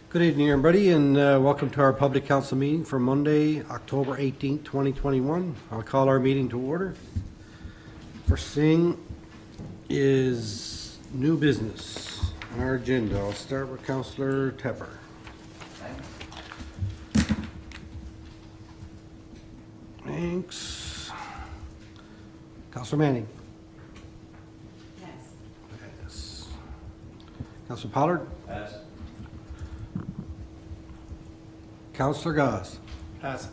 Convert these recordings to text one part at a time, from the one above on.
Good evening, everybody, and welcome to our Public Council meeting for Monday, October 18th, 2021. I'll call our meeting to order. First thing is new business on our agenda. I'll start with Councillor Tepper. Thanks. Councillor Manning. Yes. Councillor Pollard. Pass. Councillor Goss. Pass.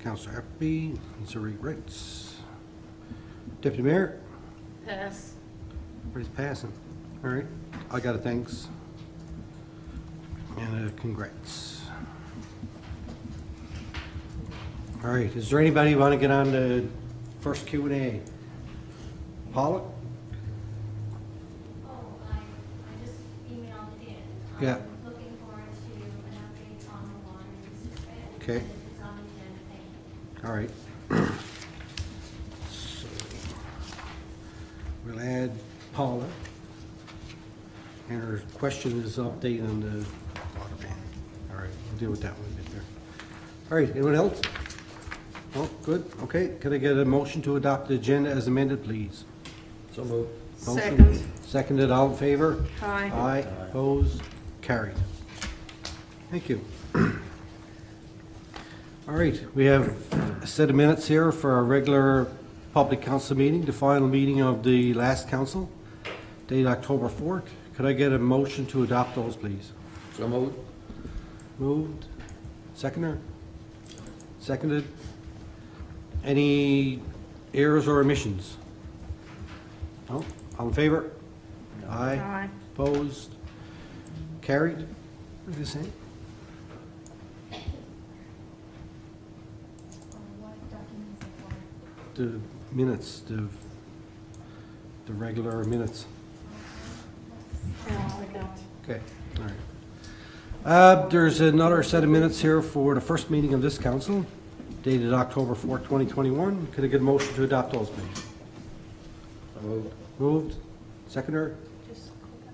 Councillor Appleby. Councillor Reitz. Deputy Mayor. Pass. Everybody's passing. All right. I got a thanks and a congrats. All right. Is there anybody who want to get on the first Q&A? Paula? I just emailed in. Yeah. I'm looking forward to an update on the water use. Okay. It's on the agenda, thank you. All right. So we'll add Paula. And her question is update on the water ban. All right, we'll deal with that one a bit there. All right, anyone else? Oh, good. Okay, could I get a motion to adopt the agenda as amended, please? So moved. Motion. Seconded, all in favor? Aye. Aye, opposed, carried. Thank you. All right, we have a set of minutes here for our regular public council meeting, the final meeting of the last council, dated October 4th. Could I get a motion to adopt those, please? So moved. Moved. Seconder? Seconded. Any errors or omissions? No? All in favor? Aye. Aye. Opposed? Carried? What are you saying? What documents are for? The minutes, the regular minutes. Okay, all right. There's another set of minutes here for the first meeting of this council, dated October 4th, 2021. Could I get a motion to adopt those, please? So moved. Moved. Seconder?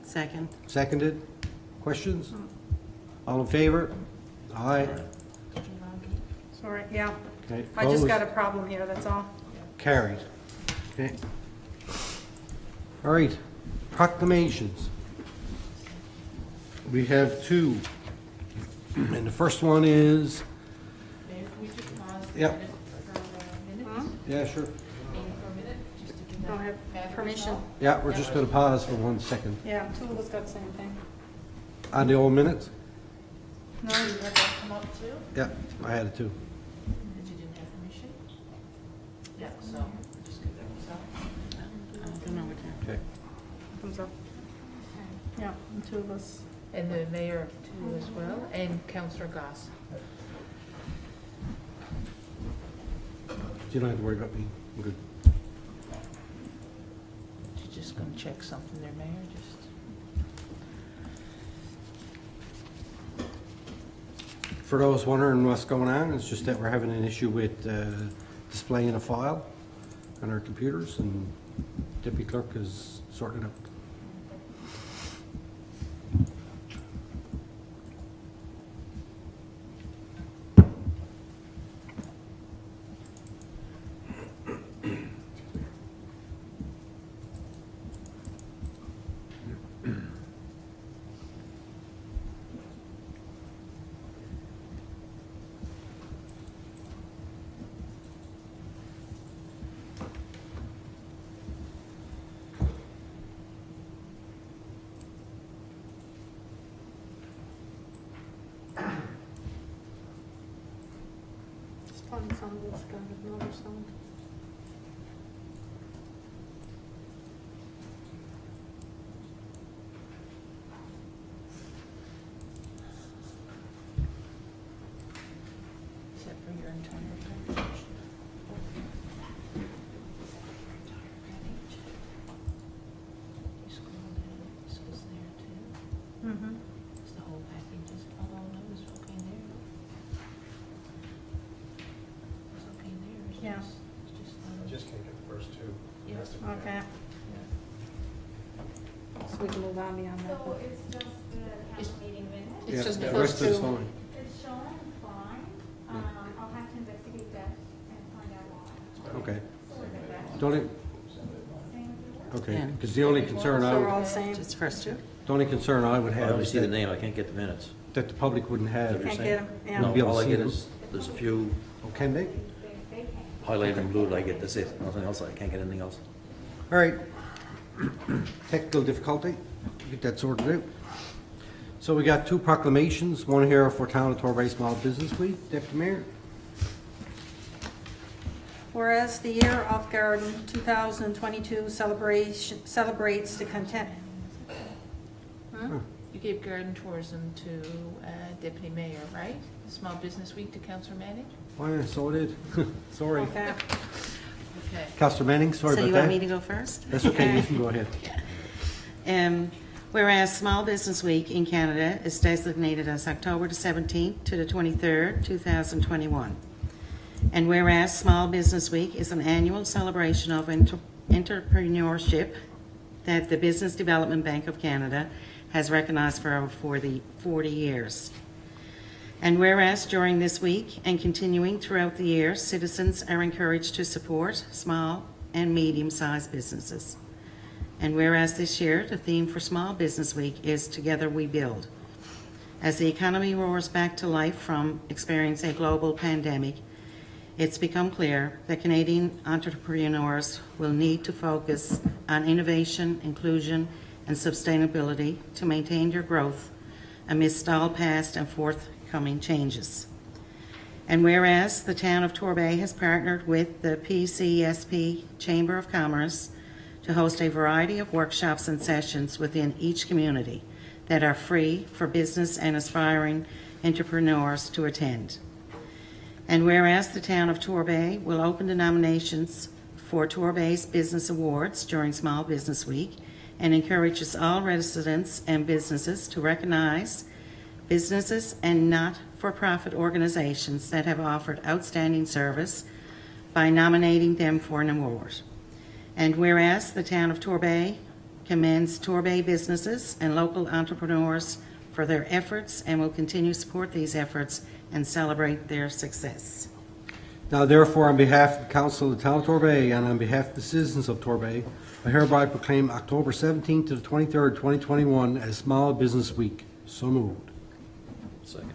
Second. Seconded. Questions? All in favor? Aye. Sorry, yeah. Okay. I just got a Opposed? problem here, that's all. Carried. Okay. All right. Proclamations. We have two. And the first one is, Mayor, can we just pause a Yep. minute for a minute? Huh? yeah, sure. For a minute, just to give Don't that have bad permission. result? Yeah, we're just going to pause for 1 second. Yeah, two of us got the same thing. On the old minutes? No, you had that come up too? Yeah, I had it too. That you didn't have permission? Yeah, so just give that result. I don't know what Okay. comes up. Yeah, and two of us. And the mayor too as well, and Councillor Goss. You don't have to worry about me. I'm good. You're just gonna check something there, Mayor, just. For those wondering what's going on, it's just that we're having an issue with displaying a file on our computers, and Deputy Clerk is sorting it out. It's fun, some of us got another sound. Except for your entire package. You scroll down, this was there too. Mm-hmm. It's the whole package, oh, no, it's okay there. It's okay there, it's Yeah. it's just. I just can't get the first two. Yeah. Has to be- Okay. Yeah. So we can move on beyond that. So but- it's just the council meeting minutes? It's Yeah, just the the first rest is two. fine. It's shown fine. I'll have to investigate that and find out why. Okay. So is it that? Don't it, Same as the okay, Yeah. because the only concern So we're all I, the same. Just first two? the only concern I would I have only is see the that name, I can't get the minutes. the public wouldn't have. Can't get them, yeah. Wouldn't be No, able all to I see get them. is, there's a few Oh, can they? they came. highlighted in blue that I get, that's it, nothing else, I can't get anything else. All right. Technical difficulty, get that sorted out. So we got two proclamations, one here for Town of Torbay Small Business Week. Deputy Mayor? Whereas the Year of Garden 2022 celebrates the content. You gave garden tourism to Deputy Mayor, right? Small Business Week to Councillor Manning? Oh, yeah, so it is. Sorry. Okay. Okay. Councillor Manning, sorry So about you want me that. to go first? That's okay, you can go ahead. Whereas Small Business Week in Canada is designated as October the 17th to the 23rd, 2021. And whereas Small Business Week is an annual celebration of entrepreneurship that the Business Development Bank of Canada has recognized for over 40 years. And whereas during this week and continuing throughout the year, citizens are encouraged to support small and medium-sized businesses. And whereas this year, the theme for Small Business Week is Together We Build. As the economy roars back to life from experiencing a global pandemic, it's become clear that Canadian entrepreneurs will need to focus on innovation, inclusion, and sustainability to maintain their growth amidst all past and forthcoming changes. And whereas the town of Torbay has partnered with the PCSP Chamber of Commerce to host a variety of workshops and sessions within each community that are free for business and aspiring entrepreneurs to attend. And whereas the town of Torbay will open the nominations for Torbay's Business Awards during Small Business Week and encourages all residents and businesses to recognize businesses and not-for-profit organizations that have offered outstanding service by nominating them for an award. And whereas the town of Torbay commends Torbay businesses and local entrepreneurs for their efforts and will continue to support these efforts and celebrate their success. Now therefore, on behalf of the Council of the Town of Torbay and on behalf of the citizens of Torbay, I hereby proclaim October 17th to the 23rd, 2021 as Small Business Week. So moved. Second.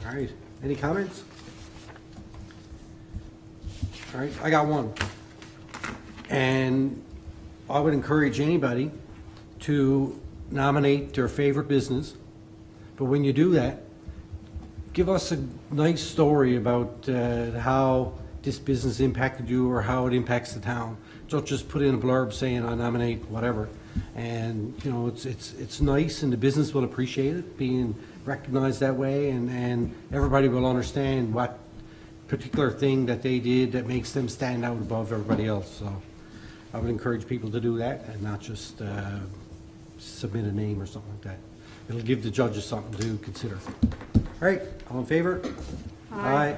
All right, any comments? All right, I got one. And I would encourage anybody to nominate their favorite business. But when you do that, give us a nice story about how this business impacted you or how it impacts the town. Don't just put in a blurb saying I nominate whatever. And you know, it's nice, and the business will appreciate it being recognized that way, and everybody will understand what particular thing that they did that makes them stand out above everybody else. So I would encourage people to do that and not just submit a name or something like that. It'll give the judges something to consider. All right, all in favor? Aye.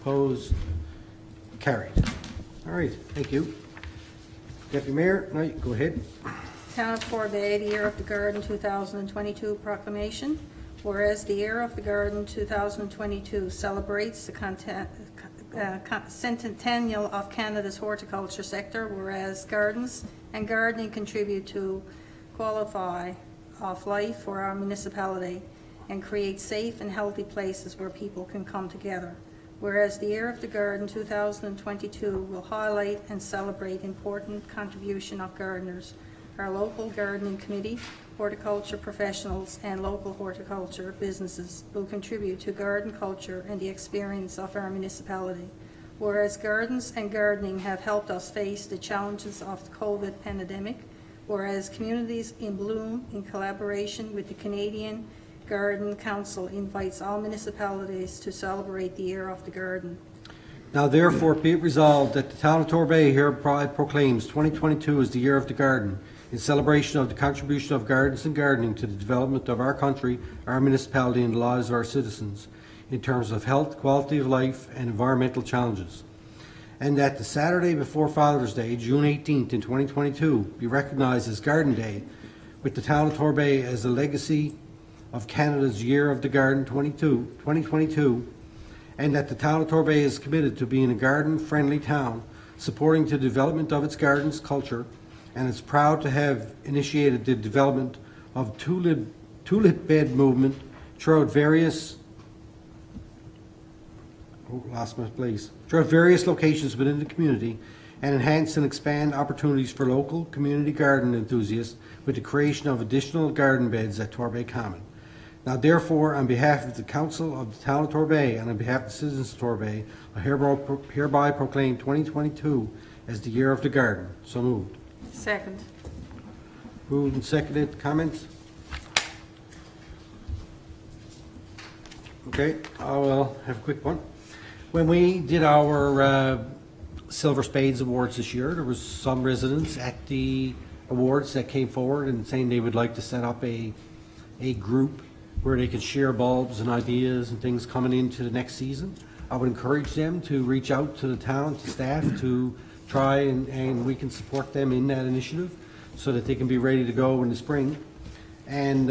Opposed? Carried. All right, thank you. Deputy Mayor, no, go ahead. Town of Torbay, the Year of the Garden 2022 proclamation. Whereas the Year of the Garden 2022 celebrates the centennial of Canada's horticulture sector, whereas gardens and gardening contribute to quality of life for our municipality and create safe and healthy places where people can come together. Whereas the Year of the Garden 2022 will highlight and celebrate important contribution of gardeners, our local gardening committee, horticulture professionals and local horticulture businesses will contribute to garden culture and the experience of our municipality. Whereas gardens and gardening have helped us face the challenges of the COVID pandemic, whereas Communities in Bloom, in collaboration with the Canadian Garden Council, invites all municipalities to celebrate the Year of the Garden. Now therefore be it resolved that the Town of Torbay hereby proclaims 2022 as the Year of the Garden in celebration of the contribution of gardens and gardening to the development of our country, our municipality, and the lives of our citizens in terms of health, quality of life, and environmental challenges. and that the Saturday before Father's Day, June 18th in 2022, be recognized as Garden Day, with the town of Torbay as a legacy of Canada's Year of the Garden 2022, and that the town of Torbay is committed to being a garden-friendly town, supporting the development of its gardens culture, and is proud to have initiated the development of tulip bed movement throughout various locations within the community, and enhance and expand opportunities for local community garden enthusiasts with the creation of additional garden beds at Torbay Common. Now therefore, on behalf of the Council of the Town of Torbay and on behalf of the citizens of Torbay, I hereby proclaim 2022 as the Year of the Garden. So moved. Second. Moved and seconded. Comments? Okay, I will have a quick one. When we did our Silver Spades Awards this year, there was some residents at the awards that came forward and saying they would like to set up a group where they could share bulbs and ideas and things coming into the next season. I would encourage them to reach out to the town, to staff, to try and we can support them in that initiative so that they can be ready to go in the spring. And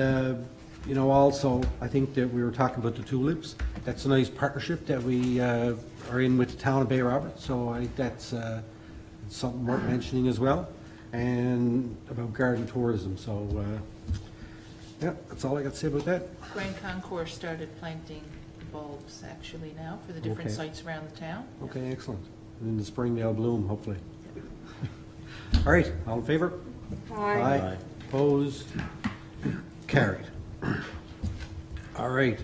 you know, also, I think that we were talking about the tulips. That's a nice partnership that we are in with the town of Bay Roberts, so I think that's something worth mentioning as well. And about garden tourism, so yeah, that's all I got to say about that. Grand Concourse started planting bulbs actually now for the different Okay. sites around the town. Okay, excellent. And in the spring they'll bloom, hopefully. All right, all in favor? Aye. Opposed? Carried. All right.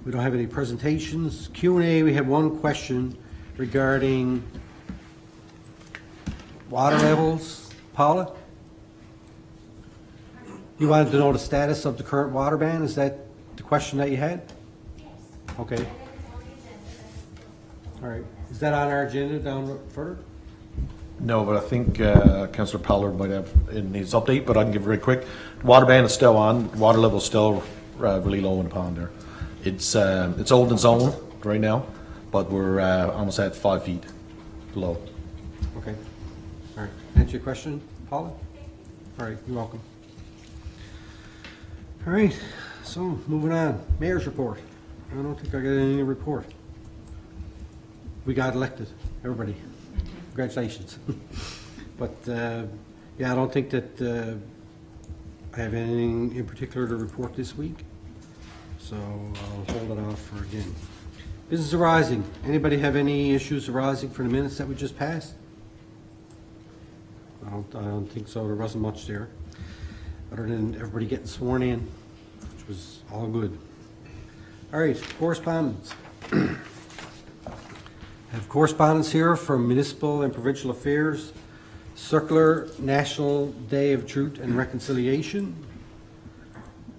We don't have any presentations. Q&A, we have one question regarding water levels. Paula? You wanted to know the status of the current water ban? Is that the question that you had? Yes. Okay. And then it's on the agenda. All right. Is that on our agenda down further? No, but I think Councillor Pollard might have in his update, but I can give it very quick. Water ban is still on. Water level is still really low in the pond there. It's old and zone right now, but we're almost at 5 feet below. Okay. All right. Answer your question, Paula? All right. You're welcome. All right. So moving on. Mayor's report. I don't think I got any report. We got elected. Everybody. Congratulations. But yeah, I don't think that I have anything in particular to report this week. So I'll hold it off for again. Business arising. Anybody have any issues arising for the minutes that we just passed? I don't think so. There wasn't much there, other than everybody getting sworn in, which was all good. All right, correspondence. I have correspondence here from Municipal and Provincial Affairs, Circular National Day of Truth and Reconciliation.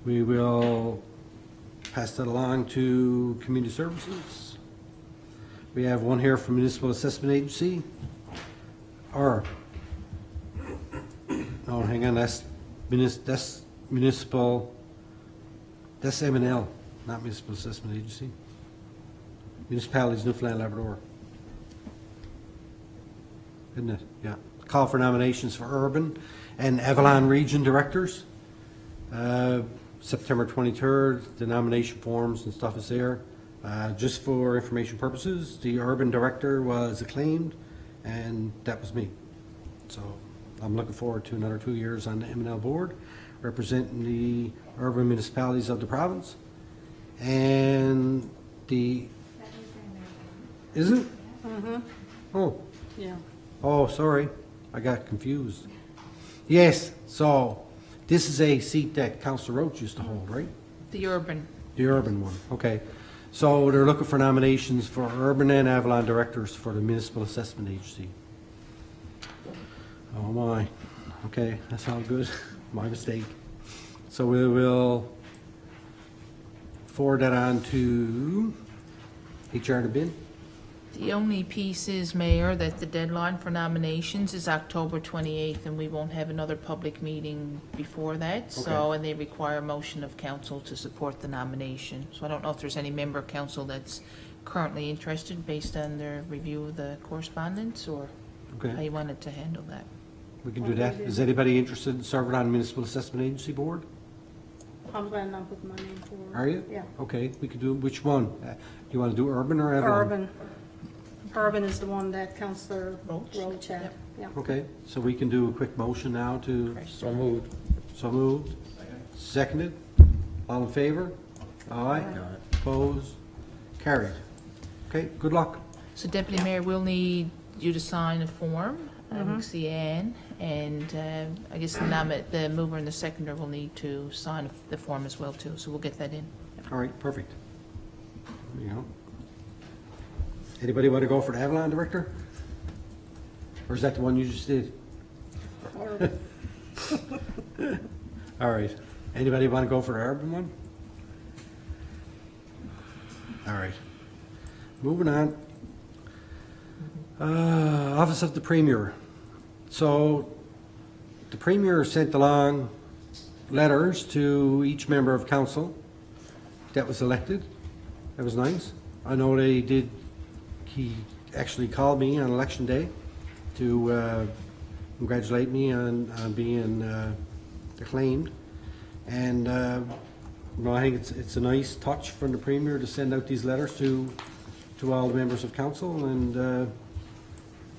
We will pass that along to Community Services. We have one here from Municipal Assessment Agency. Or, no, hang on, that's Municipal, that's M&L, not Municipal Assessment Agency. Municipalities, Newfoundland, Labrador. Isn't it? Yeah. Call for nominations for Urban and Avalon Region Directors. September 23rd, the nomination forms and stuff is there. Just for information purposes, the Urban Director was acclaimed, and that was me. So I'm looking forward to another 2 years on the M&L board, representing the urban municipalities of the province. And the, is it? Mm-hmm. Oh. Yeah. Oh, sorry, I got confused. Yes, so this is a seat that Councillor Roach used to hold, right? The urban. The urban one, okay. So they're looking for nominations for urban and Avalon directors for the Municipal Assessment Agency. Oh my, okay, that's all good, my mistake. So we will forward that on to HR and bid. The only piece is, Mayor, that the deadline for nominations is October 28th, and we won't have another public meeting before that. So, Okay. and they require a motion of council to support the nomination. So I don't know if there's any member of council that's currently interested based on their review of the correspondence, or how Okay, you wanted to handle that. we can do that. Is anybody interested in serving on Municipal Assessment Agency Board? I'm planning on putting my name forward. Are you? Yeah. Okay, we could do, which one? Do you want to do urban or Avalon? Urban. Urban is the one that Councillor Roach had. Yep. Yeah. Okay, so we can do a quick motion now to, So moved. so moved. Seconded? All in favor? Aye. Opposed? Carried. Okay, good luck. So Deputy Mayor, we'll need you to sign a form, we see Ann, and I guess the mover and the seconder will need to sign the form as well too, so we'll get that in. All right, perfect. There you go. Anybody want to go for the Avalon Director? Or is that the one you just did? All right. Anybody want to go for the urban one? All right. Moving on. Office of the Premier. So the Premier sent along letters to each member of council that was elected. That was nice. I know they did, he actually called me on election day to congratulate me on being acclaimed. And I think it's a nice touch from the Premier to send out these letters to all the members of council, and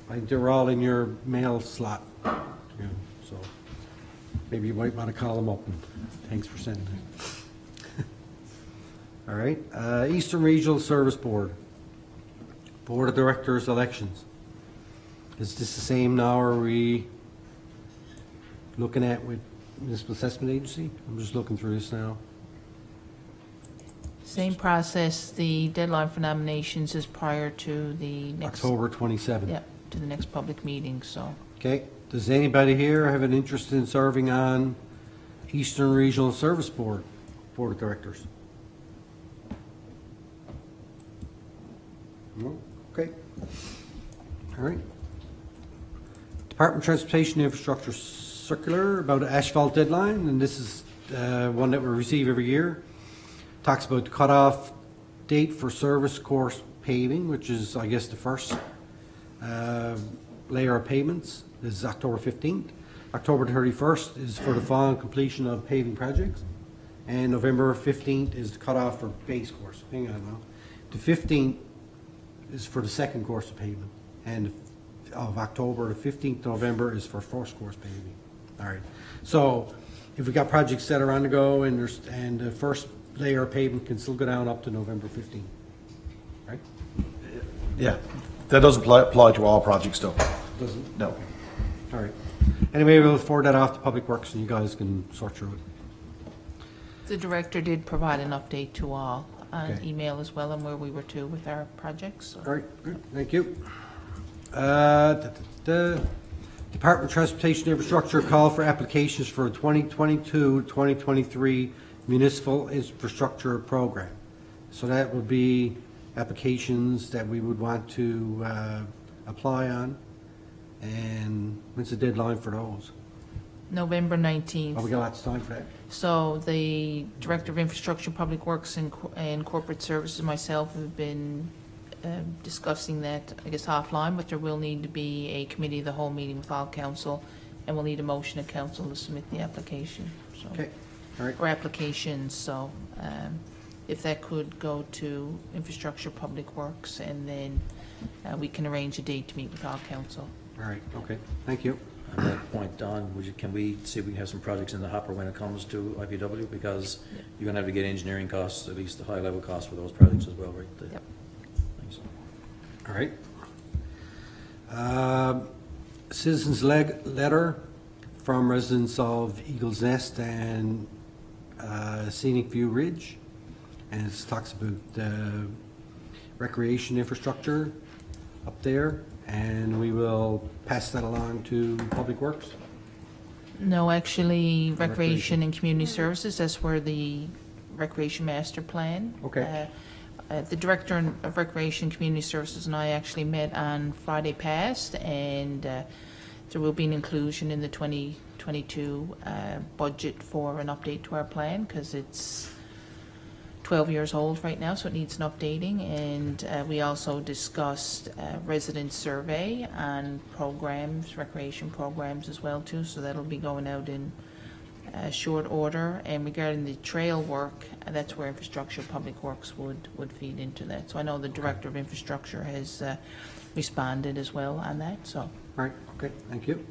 I think they're all in your mail slot. Yeah, so maybe you might want to call them up, and thanks for sending it. All right, Eastern Regional Service Board, Board of Directors elections. Is this the same now, or are we looking at with Municipal Assessment Agency? I'm just looking through this now. Same process, the deadline for nominations is prior to the next. October 27th. Yep, to the next public meeting, so. Okay, does anybody here have an interest in serving on Eastern Regional Service Board, Board of Directors? No? Okay. All right. Department of Transportation Infrastructure Circular about asphalt deadline, and this is one that we receive every year. Talks about the cutoff date for service course paving, which is, I guess, the first layer of pavements. This is October 15th. October 31st is for the final completion of paving projects. And November 15th is the cutoff for base course. Hang on now. The 15th is for the second course of pavement. And of October, the 15th of November is for first course paving. All right. So if we got projects that are on the go and the first layer of pavement can still go down up to November 15th. Right? Yeah, that doesn't apply to all projects though. Doesn't? No. All right. Anyway, we'll forward that off to Public Works and you guys can sort through it. The director did provide an update to all on Okay. email as well, and where we were to with our projects, so. All right, good, thank you. Department of Transportation Infrastructure call for applications for 2022-2023 Municipal Infrastructure Program. So that would be applications that we would want to apply on. And when's the deadline for those? November 19th. Oh, we got lots of time for that. So the Director of Infrastructure, Public Works and Corporate Services, myself, have been discussing that, I guess, offline, but there will need to be a committee of the whole meeting with all council, and we'll need a motion of council to submit the application. So, Okay, all right. or applications, so if that could go to Infrastructure, Public Works, and then we can arrange a date to meet with all council. All right, okay, thank you. On that point, Don, can we see if we can have some projects in the hopper when it comes to IPW? Because you're gonna have to get engineering costs, at least the high level costs for those projects as well, right? Yep. Thanks. All right. Citizens letter from residents of Eagles Nest and Scenic View Ridge. And it talks about recreation infrastructure up there. And we will pass that along to Public Works. No, actually, Recreation. Recreation and Community Services, that's where the Recreation Master Plan. Okay. The Director of Recreation and Community Services and I actually met on Friday past, and there will be an inclusion in the 2022 budget for an update to our plan, because it's 12 years old right now, so it needs an updating. And we also discussed resident survey and programs, recreation programs as well too, so that'll be going out in short order. And regarding the trail work, that's where infrastructure, public works would feed into that. So I know the Director of Infrastructure has responded as well on that, so. All right, okay, thank you.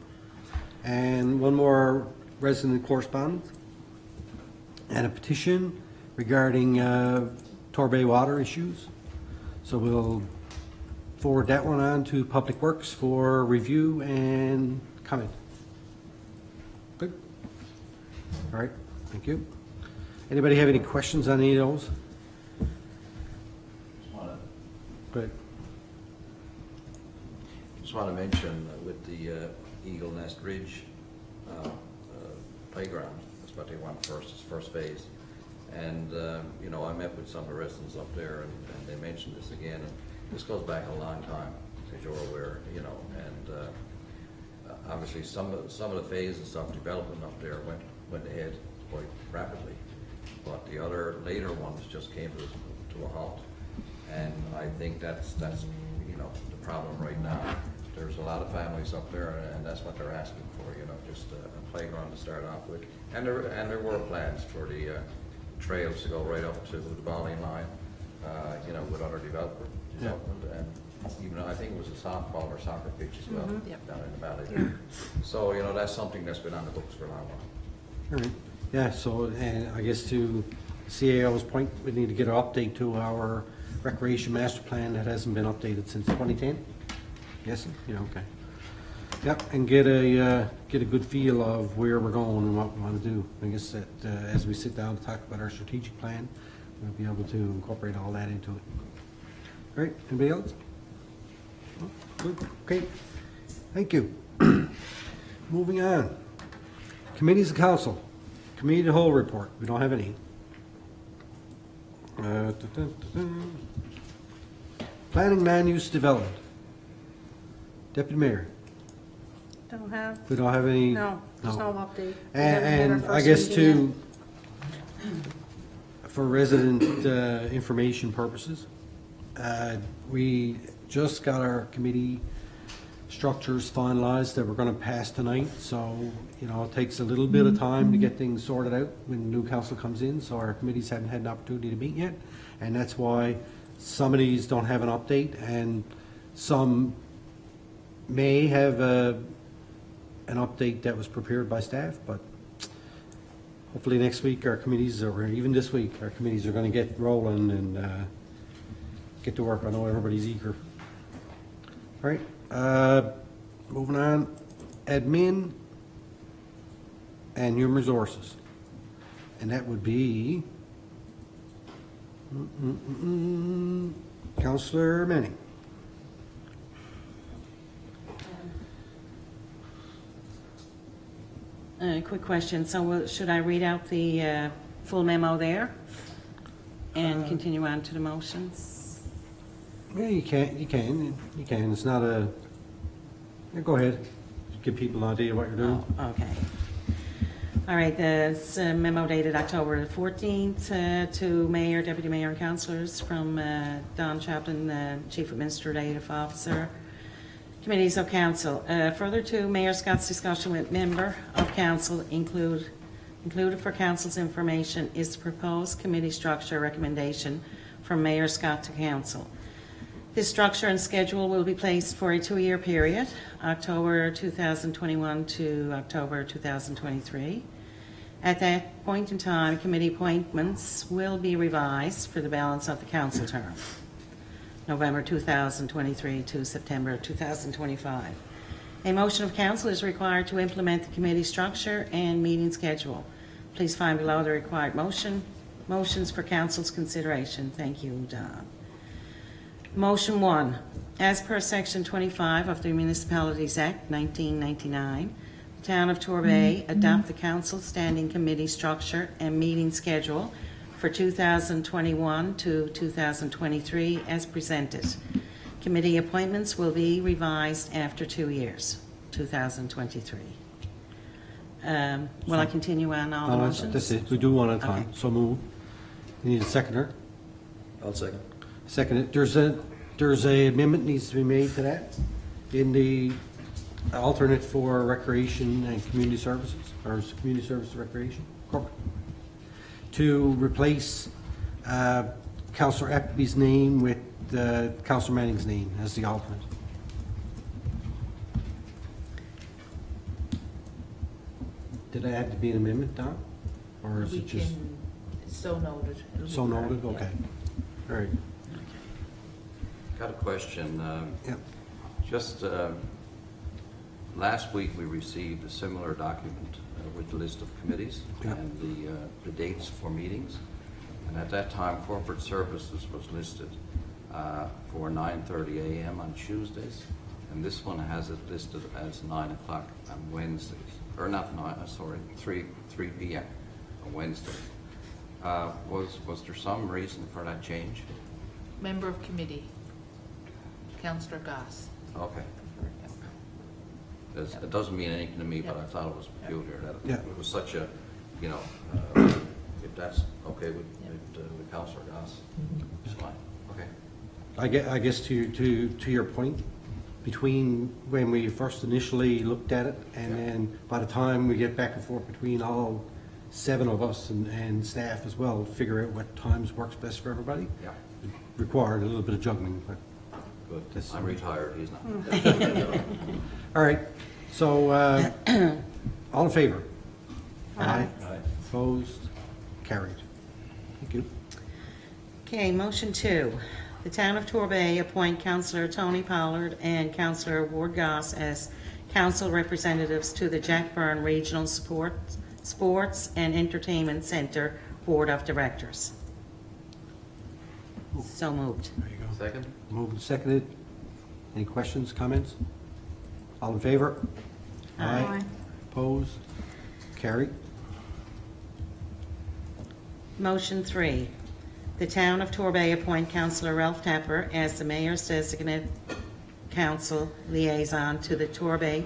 And one more resident correspondence. And a petition regarding Torbay water issues. So we'll forward that one on to Public Works for review and comment. Good. All right, thank you. Anybody have any questions on any of those? Good. Just want to mention with the Eagle Nest Ridge playground, that's what they want first, is first phase. And, you know, I met with some of the residents up there and they mentioned this again. And this goes back a long time, as you're aware, you know, and obviously some of the phases of development up there went ahead quite rapidly. But the other later ones just came to a halt. And I think that's you know, the problem right now. There's a lot of families up there, and that's what they're asking for, you know, just a playground to start off with. And there were plans for the trails to go right up to the boundary line, you know, with other development. And even I think it was a softball or soccer pitch as well down in the valley. So, you know, that's something that's been on the books for a long while. All right. Yeah, so, and I guess to CAO's point, we need to get an update to our recreation master plan that hasn't been updated since 2010. Yes, yeah, okay. Yep, and get a good feel of where we're going and what we want to do. I guess that as we sit down to talk about our strategic plan, we'll be able to incorporate all that into it. All right, anybody else? Oh, good, okay, thank you. Moving on. Committees of Council. Committee of the Whole report. We don't have any. Planning land use development. Deputy Mayor. Don't have, We don't have any. no, there's no update. We haven't had our And I first guess meeting for resident information purposes, we just got our committee structures finalized that we're going to pass tonight. So, you know, it takes a little bit of time to get things sorted out when new council comes in. So our committees haven't had an opportunity to meet yet. And that's why some of these don't have an update and some may have an update that was prepared by staff, but hopefully next week our committees, or even this week, our committees are going to get rolling and get to work. I know everybody's eager. All right, moving on. Admin and human resources. And that would be Councillor Manning. Quick question. So should I read out the full memo there and continue on to the motions? Yeah, you can. It's not a, yeah, go ahead. Give people an idea what you're doing. Oh, okay. All right, this memo dated October 14th to Mayor, Deputy Mayor, and Councillors from Don Chaplin, Chief Administrative Officer. Committees of Council. Further to Mayor Scott's discussion with member of Council included for Council's information is the proposed committee structure recommendation from Mayor Scott to Council. This structure and schedule will be placed for a 2-year period, October 2021 to October 2023. At that point in time, committee appointments will be revised for the balance of the council term, November 2023 to September 2025. A motion of council is required to implement the committee structure and meeting schedule. Please find below the required motions for council's consideration. Thank you, Don. Motion 1. As per Section 25 of the Municipalities Act 1999, the Town of Torbay adopt the council standing committee structure and meeting schedule for 2021 to 2023 as presented. Committee appointments will be revised after 2 years, 2023. Will I continue on all the motions? That's it. We do one at a time. Okay. So move. You need a seconder? I'll second. Second it. There's a amendment needs to be made to that in the alternate for recreation and community services, or community service and recreation, corporate, to replace Councillor Epby's name with Councillor Manning's name as the alternate. Did that have to be an amendment, Don? Or is We it just can, so noted. It'll be so noted? correct, yeah. Okay. All right. Got a question. Yeah. Just last week, we received a similar document with the list of committees Yeah. and the dates for meetings. And at that time, corporate services was listed for 9:30 a.m. on Tuesdays. And this one has it listed as 9 o'clock on Wednesdays. Or not 9, sorry, 3 p.m. on Wednesdays. Was there some reason for that change? Member of committee, Councillor Goss. Okay. It doesn't mean anything to me, but I thought it was peculiar that Yeah. it was such a, you know, if that's okay with Councillor Goss, it's fine. Okay. I guess to your point, between when we first initially looked at it and then by the time we get back and forth between all 7 of us and staff as well, figure out what times works best for everybody. Yeah. It required a little bit of juggling, but, Good. That's- I'm retired, he's not. all right. So, all in favor? Aye. Opposed? Carried. Thank you. Okay, motion 2. The Town of Torbay appoint Councillor Tony Pollard and Councillor Ward Goss as council representatives to the Jack Byrne Regional Sports and Entertainment Center Board of Directors. So moved. There you go. Second? Moved and seconded. Any questions, comments? All in favor? Aye. Opposed? Carried. Motion 3. The Town of Torbay appoint Councillor Ralph Tapper as the mayor's designated council liaison to the Torbay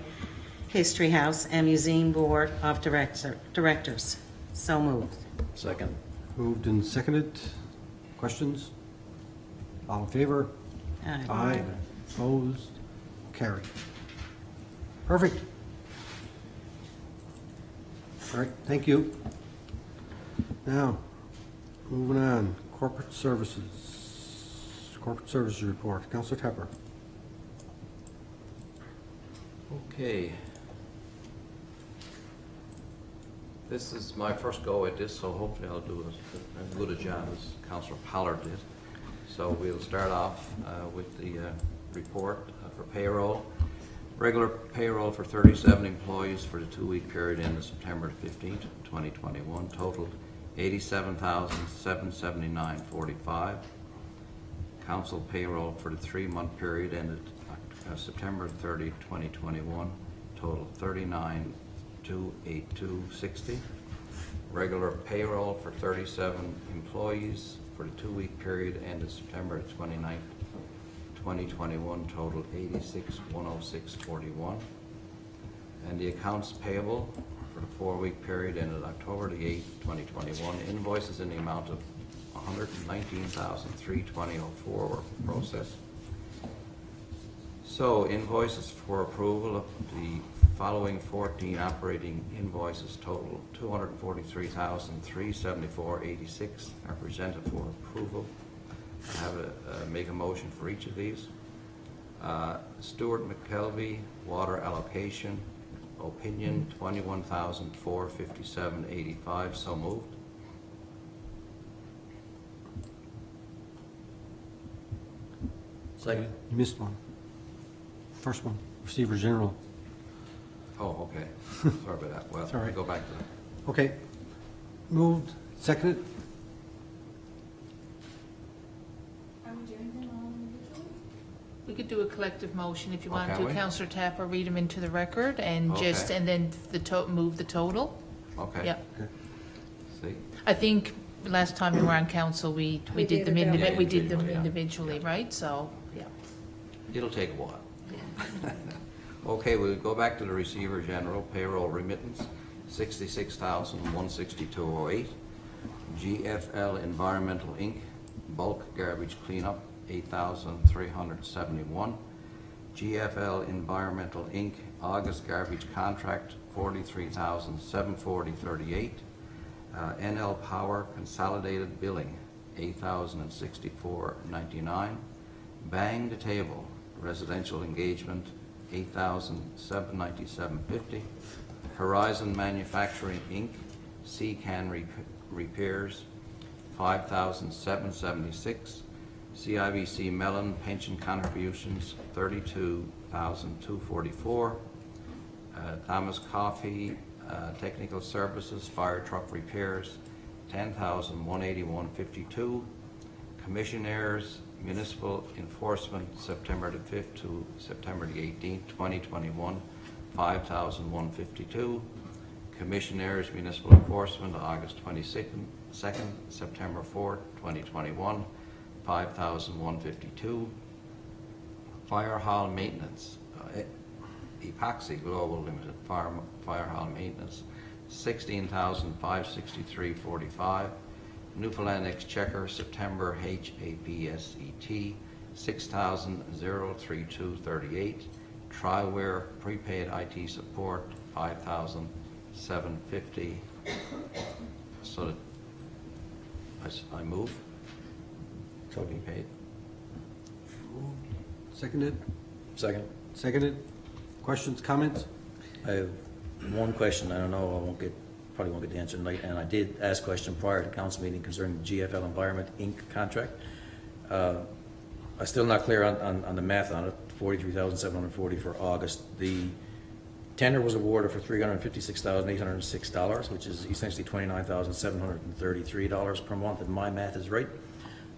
History House and Museum Board of Directors. So moved. Second. Moved and seconded. Questions? All in favor? Aye. Opposed? Carried. Perfect. All right, thank you. Now, moving on, corporate services. Corporate services report. Councillor Tepper. Okay. This is my first go at this, so hopefully I'll do as good a job as Councillor Pollard did. So we'll start off with the report for payroll. Regular payroll for 37 employees for the 2-week period ended September 15th, 2021, totaled $87,779.45. Council payroll for the 3-month period ended September 30, 2021, totaled $39,282.60. Regular payroll for 37 employees for the 2-week period ended September 29th, 2021, totaled $86,106.41. And the accounts payable for the 4-week period ended October the 8th, 2021, invoices in the amount of $119,320.04 were processed. So invoices for approval of the following 14 operating invoices total $243,374.86 are presented for approval. I have make a motion for each of these. Stuart McKelvey, water allocation, opinion, $21,457.85. So moved. Second. You missed one. First one, Receiver General. Oh, okay. Sorry about that. Well, It's all right. go back to that. Okay. Moved, seconded. Are we doing them all individually? We could do a collective motion if you Oh, want can to. we? Councillor Tapper, read them into the record and just, Okay. and then move the total. Okay. Yeah. See? I think last time we were on council, we We did did them it that way. we did them Yeah. individually, right? So, yeah. It'll take a while. Okay, we'll go back to the Receiver General payroll remittance, $66,162.08. GFL Environmental Inc., bulk garbage cleanup, $8,371. GFL Environmental Inc., August garbage contract, $43,740.38. NL Power consolidated billing, $8,064.99. Bang the Table residential engagement, $8,797.50. Horizon Manufacturing Inc., C-Can repairs, $5,776. CIBC Mellon pension contributions, $32,244. Thomas Coffee technical services, fire truck repairs, $10,181.52. Commissionaires Municipal Enforcement, September the 5th to September the 18th, 2021, $5,152. Commissionaires Municipal Enforcement, August 22nd, September 4th, 2021, $5,152. Fire Hall Maintenance, Epoxy Global Limited, Fire Hall Maintenance, $16,563.45. Newfoundland Exchequer, September, HAPSET, $6,032.38. Triware Prepaid IT Support, $5,750. So that I move. So be paid. Seconded? Second. Seconded. Questions, comments? I have one question. I don't know, probably won't get the answer tonight, and I did ask a question prior to council meeting concerning the GFL Environment Inc. contract. I'm still not clear on the math on it, $43,740 for August. The tender was awarded for $356,806, which is essentially $29,733 per month, if my math is right.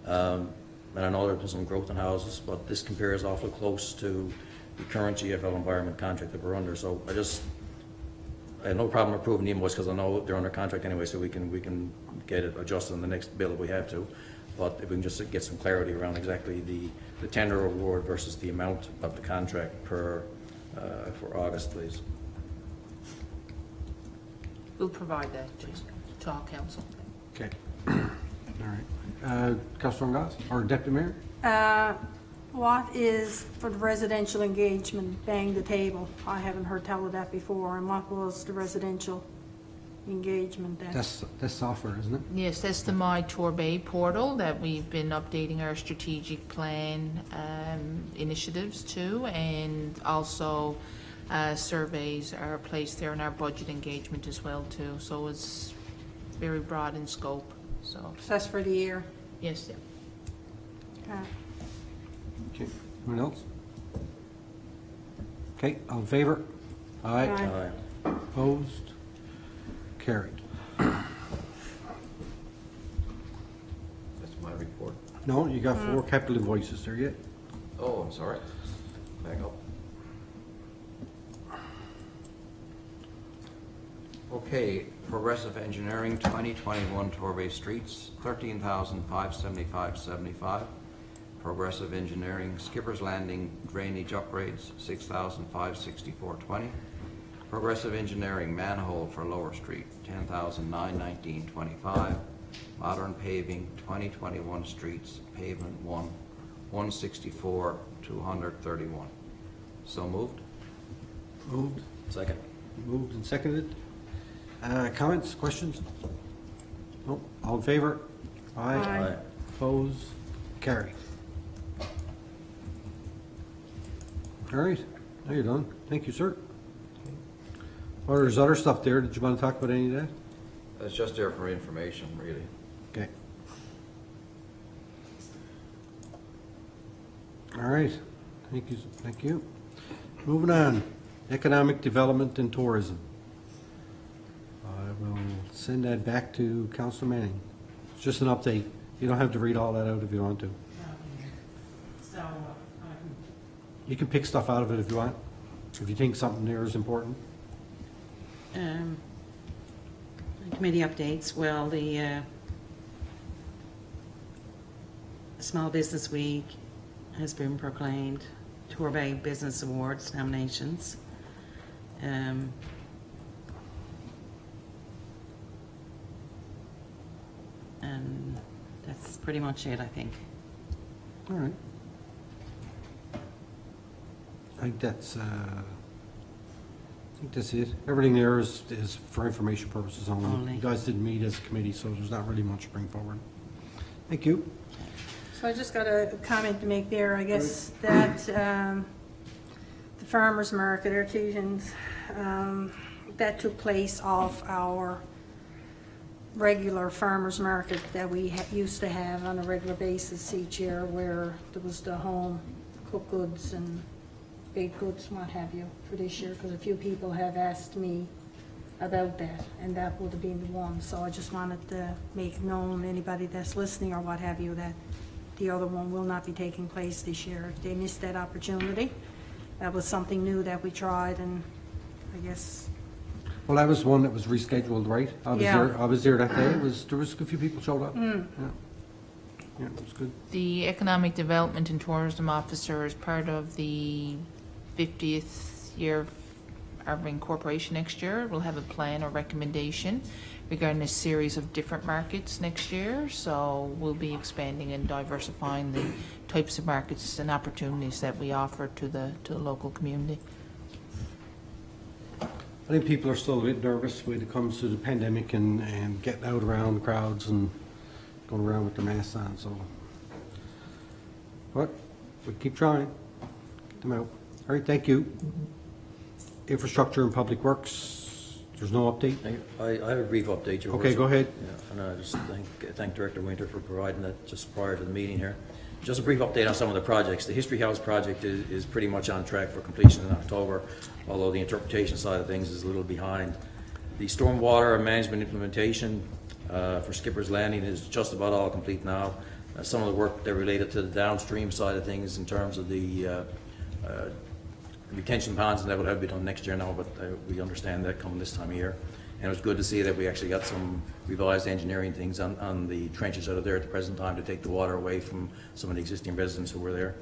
And I know there's been some growth in houses, but this compares awfully close to the current GFL Environment contract that we're under. So I have no problem approving the invoice because I know they're under contract anyway, so we can get it adjusted on the next bill if we have to. But if we can just get some clarity around exactly the tender award versus the amount of the contract for August, please. We'll provide that to our council. Okay. All right. Councilor Ngoz, or Deputy Mayor? What is for the residential engagement, Bang the Table? I haven't heard tell of that before. And what was the residential engagement then? That's software, isn't it? Yes, that's the My Torbay portal that we've been updating our strategic plan initiatives to, and also surveys are placed there in our budget engagement as well too. So it's very broad in scope. So That's for the year. yes, yeah. Okay. Anyone else? Okay, all in favor? Aye. Aye. Opposed? Carried. That's my report. No, you got 4 capital invoices there yet? Oh, I'm sorry. Back up. Okay, Progressive Engineering, 2021 Torbay Streets, $13,575.75. Progressive Engineering, Skipper's Landing drainage upgrades, $6,564.20. Progressive Engineering, manhole for Lower Street, $10,919.25. Modern Paving, 2021 Streets, Pavement 1, $164,231. So moved. Moved. Second. Moved and seconded. Comments, questions? No, all in favor? Aye. Aye. Opposed? Carried. All right, now you're done. Thank you, sir. Or there's other stuff there. Did you want to talk about any of that? It's just there for information, really. Okay. All right, thank you, thank you. Moving on, economic development and tourism. I will send that back to Councilor Manning. It's just an update. You don't have to read all that out if you want to. So, You can pick stuff out of it if you want, if you think something there is important. committee updates, well, the Small Business Week has been proclaimed, Torbay Business Awards nominations. And that's pretty much it, I think. All right. I think that's it. Everything there is for information purposes only. Only. You guys didn't meet as a committee, so there's not really much to bring forward. Thank you. So I just got a comment to make there, I guess, that the farmer's market, Artesians, that took place off our regular farmer's market that we used to have on a regular basis each year, where there was the home cooked goods and baked goods, what have you, for this year, because a few people have asked me about that, and that would have been the one. So I just wanted to make known, anybody that's listening or what have you, that the other one will not be taking place this year. If they missed that opportunity, that was something new that we tried, and I guess, Well, that was one that was rescheduled, right? Yeah. I was there that day. There was a few people showed up. Yeah. Yeah, it was good. The Economic Development and Tourism Officer is part of the 50th year of our incorporation next year. We'll have a plan or recommendation regarding a series of different markets next year. So we'll be expanding and diversifying the types of markets and opportunities that we offer to the local community. I think people are still a bit nervous when it comes to the pandemic and getting out around crowds and going around with their masks on, so. But we keep trying, get them out. All right, thank you. Infrastructure and Public Works, there's no update? I have a brief update, Your Okay, Worship. go ahead. Yeah, and I just thank Director Winter for providing that just prior to the meeting here. Just a brief update on some of the projects. The History House project is pretty much on track for completion in October, although the interpretation side of things is a little behind. The stormwater management implementation for Skipper's Landing is just about all complete now. Some of the work that related to the downstream side of things in terms of the retention ponds and that will have to be done next year now, but we understand that coming this time of year. And it was good to see that we actually got some revised engineering things on the trenches that are there at the present time to take the water away from some of the existing residents who were there.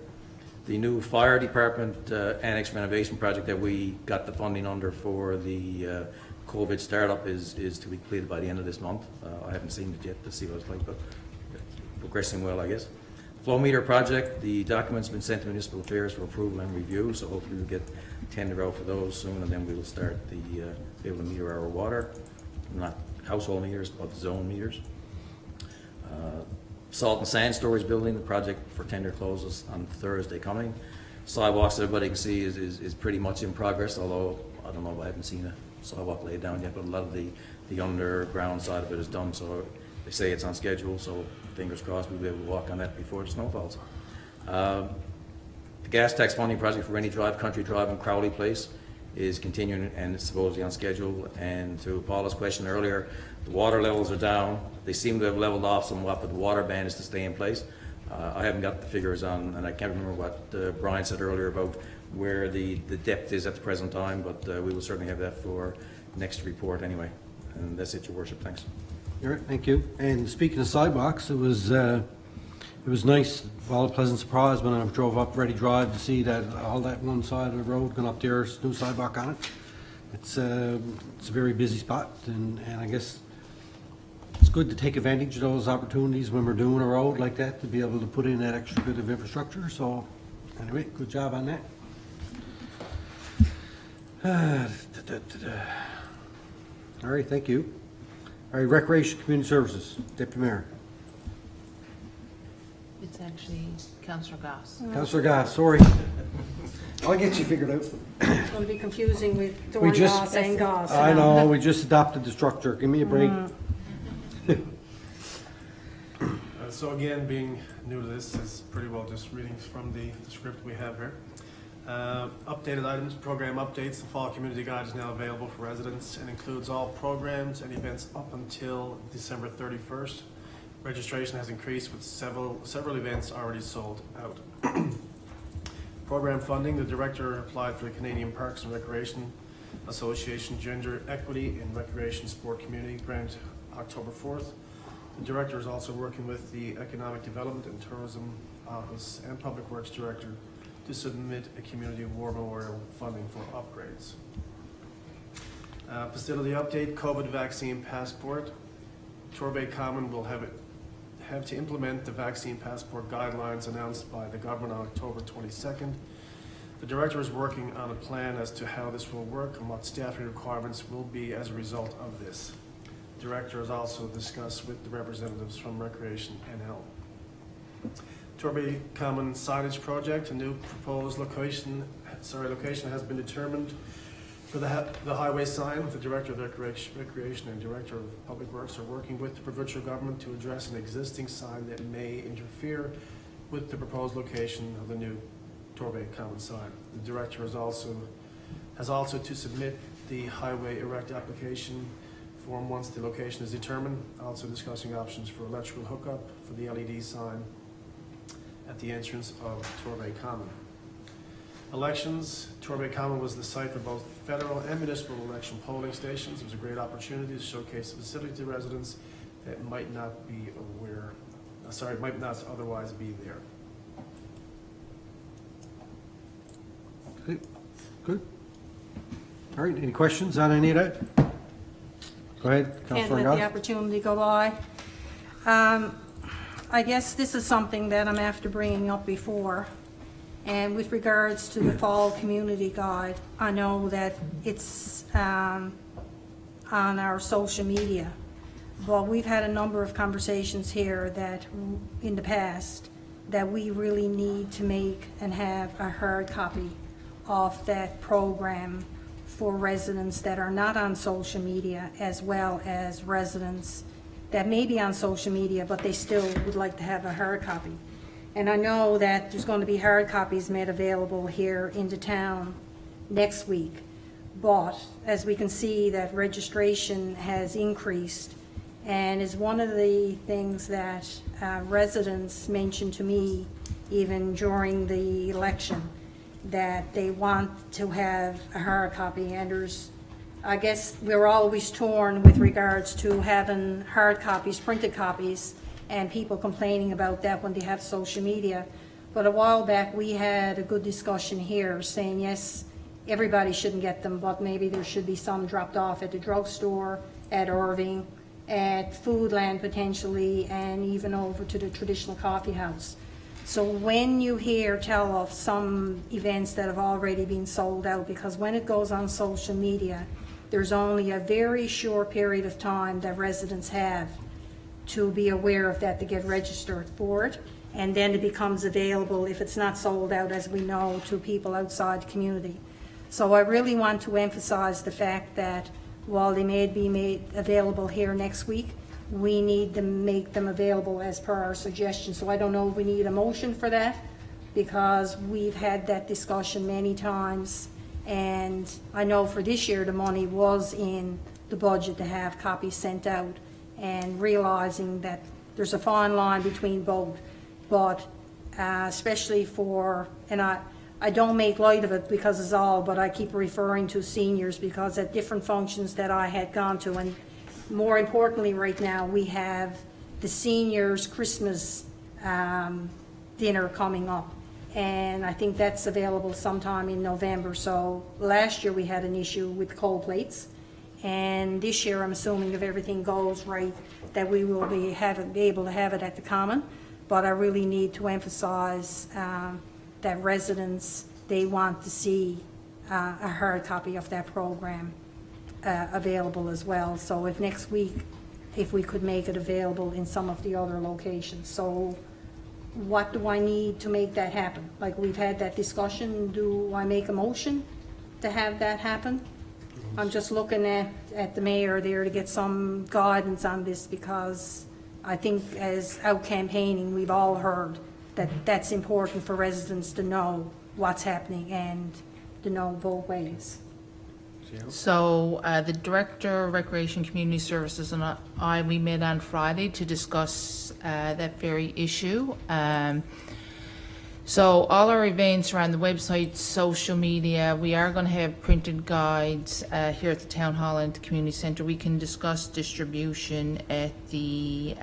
The new fire department annex renovation project that we got the funding under for the COVID startup is to be completed by the end of this month. I haven't seen it yet to see what it's like, but progressing well, I guess. Flow meter project, the document's been sent to Municipal Affairs for approval and review, so hopefully we'll get tender out for those soon, and then we will start be able to meter our water, not household meters, but zone meters. Salt and sand storage building, the project for tender closes on Thursday coming. Sidewalks, everybody can see, is pretty much in progress, although I don't know, I haven't seen a sidewalk laid down yet, but a lot of the underground side of it is done, so they say it's on schedule, so fingers crossed we'll be able to walk on that before the snow falls. The gas tax funding project for Rennie Drive, Country Drive, and Crowley Place is continuing and it's supposedly on schedule. And to Paula's question earlier, the water levels are down. They seem to have leveled off somewhat, but the water ban is to stay in place. I haven't got the figures on, and I can't remember what Brian said earlier about where the depth is at the present time, but we will certainly have that for next report anyway. And that's it, Your Worship. Thanks. All right, thank you. And speaking of sidewalks, it was nice, well, a pleasant surprise when I drove up Ready Drive to see that all that one side of the road going up there's new sidewalk on it. It's a very busy spot, and I guess it's good to take advantage of those opportunities when we're doing a road like that, to be able to put in that extra bit of infrastructure. So anyway, good job on that. All right, thank you. All right, Recreation Community Services, Deputy Mayor. It's actually Councillor Goss. Councillor Goss, sorry. I'll get you figured out. it's going to be confusing with We Dorn just- Goss and Goss. I know, we just adopted the structure. Give me a break. So again, being new to this is pretty well just reading from the script we have here. Updated items, program updates. The fall community guide is now available for residents and includes all programs and events up until December 31st. Registration has increased with several events already sold out. Program funding, the director applied for the Canadian Parks and Recreation Association Gender Equity in Recreation Sport Community Grant October 4th. The director is also working with the Economic Development and Tourism Office and Public Works Director to submit a community war memorial funding for upgrades. Facility update, COVID vaccine passport. Torbay Common will have have to implement the vaccine passport guidelines announced by the government on October 22nd. The director is working on a plan as to how this will work and what staffing requirements will be as a result of this. The director has also discussed with the representatives from Recreation and Health. Torbay Common Signage Project, a new proposed location has been determined for the highway sign. The Director of Recreation and Director of Public Works are working with the provincial government to address an existing sign that may interfere with the proposed location of the new Torbay Common sign. The Director has also to submit the highway erect application form once the location is determined, also discussing options for electrical hookup for the LED sign at the entrance of Torbay Common. Elections, Torbay Common was the site for both federal and municipal election polling stations. It was a great opportunity to showcase the facility to residents that might not otherwise be there. Okay, good. All right, any questions on any of that? Go ahead, Can't Councillor let the Goss. opportunity go by. I guess this is something that I'm after bringing up before. And with regards to the Fall Community Guide, I know that it's on our social media. But we've had a number of conversations here that, in the past, that we really need to make and have a hard copy of that program for residents that are not on social media, as well as residents that may be on social media, but they still would like to have a hard copy. And I know that there's going to be hard copies made available here in the town next week. But as we can see, that registration has increased, and is one of the things that residents mentioned to me even during the election, that they want to have a hard copy. And there's, I guess we're always torn with regards to having hard copies, printed copies, and people complaining about that when they have social media. But a while back, we had a good discussion here saying, yes, everybody shouldn't get them, but maybe there should be some dropped off at the drugstore, at Irving, at Foodland potentially, and even over to the traditional coffee house. So when you hear tell of some events that have already been sold out, because when it goes on social media, there's only a very short period of time that residents have to be aware of that, to get registered for it, and then it becomes available, if it's not sold out, as we know, to people outside the community. So I really want to emphasize the fact that while they may be made available here next week, we need to make them available as per our suggestion. So I don't know if we need a motion for that, because we've had that discussion many times. And I know for this year, the money was in the budget to have copies sent out, and realizing that there's a fine line between both. But especially for, and I don't make light of it because it's all, but I keep referring to seniors, because at different functions that I had gone to, and more importantly right now, we have the seniors' Christmas dinner coming up. And I think that's available sometime in November. So last year we had an issue with cold plates. And this year, I'm assuming if everything goes right, that we will be able to have it at the Common. But I really need to emphasize that residents, they want to see a hard copy of that program available as well. So if next week, if we could make it available in some of the other locations. So what do I need to make that happen? Like, we've had that discussion. Do I make a motion to have that happen? I'm just looking at the mayor there to get some guidance on this, because I think as out campaigning, we've all heard that that's important for residents to know what's happening and to know both ways. So the Director of Recreation Community Services and we met on Friday to discuss that very issue. So all our events are on the website, social media. We are going to have printed guides here at the Town Hall and the Community Centre. We can discuss distribution at the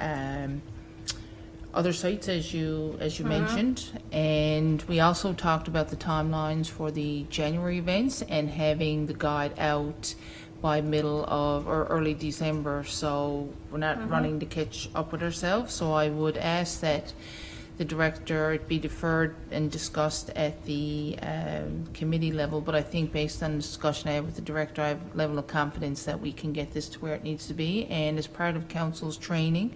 other sites, as you mentioned. And we also talked about the timelines for the January events and having the guide out by middle of or early December, so we're not running to catch up with ourselves. So I would ask that the director it be deferred and discussed at the committee level, but I think based on the discussion I had with the director, I have a level of confidence that we can get this to where it needs to be. And as part of council's training,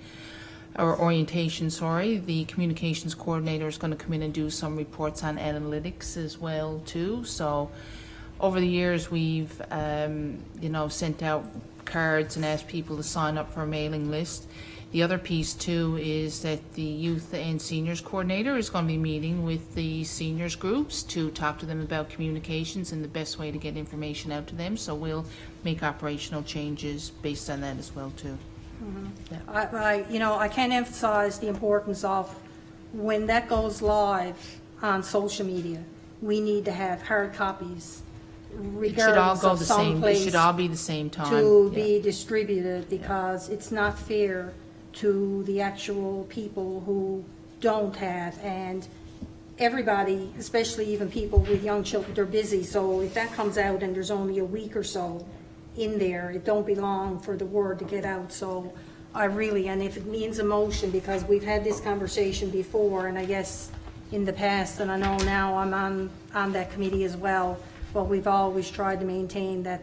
or orientation, sorry, the communications coordinator is going to come in and do some reports on analytics as well too. So over the years we've sent out cards and asked people to sign up for a mailing list. The other piece too is that the youth and seniors coordinator is going to be meeting with the seniors groups to talk to them about communications and the best way to get information out to them. So we'll make operational changes based on that as well too. I can't emphasize the importance of when that goes live on social media, we need to have hard copies It should all regardless go of the same. It someplace should all be the same time. to Yeah. be distributed, because it's not fair to the actual people who don't have, and everybody, especially even people with young children, they're busy, so if that comes out and there's only a week or so in there, it don't be long for the word to get out. So I really, and if it means a motion, because we've had this conversation before, and I guess in the past, and I know now I'm on that committee as well, but we've always tried to maintain that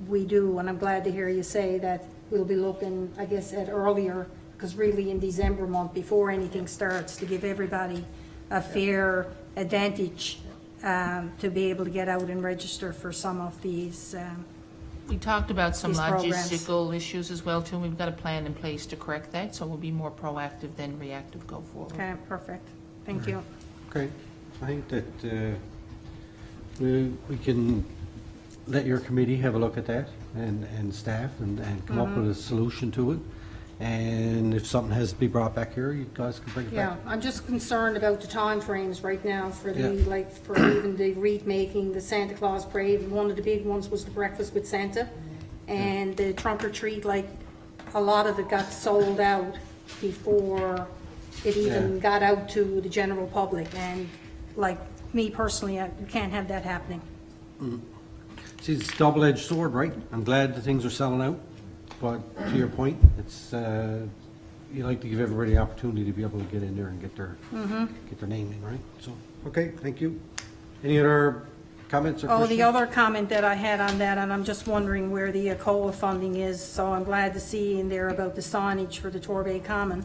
we do, and I'm glad to hear you say that we'll be looking, I guess, at earlier, because really in December month, before anything starts, to give everybody a fair advantage to be able to get out and register for some of these. We talked about some these programs. logistical issues as well too. We've got a plan in place to correct that, so we'll be more proactive than reactive go forward. Okay, perfect. Thank you. Okay, I think that we can let your committee have a look at that, and staff, and come up with a solution to it. And if something has to be brought back here, you guys can bring it Yeah, back. I'm just concerned about the timeframes right now for the, Yeah. like, for even the wreath making, the Santa Claus parade. One of the big ones was the breakfast with Santa, and the trunk or treat, like, a lot of it got sold out before it even Yeah. got out to the general public, and like, me personally, I can't have that happening. See, it's a double-edged sword, right? I'm glad that things are selling out, but to your point, it's, you like to give everybody the opportunity to be able to get in there and get their name in, right? So, okay, thank you. Any other comments or Oh, questions? the other comment that I had on that, and I'm just wondering where the COA funding is, so I'm glad to see in there about the signage for the Torbay Common.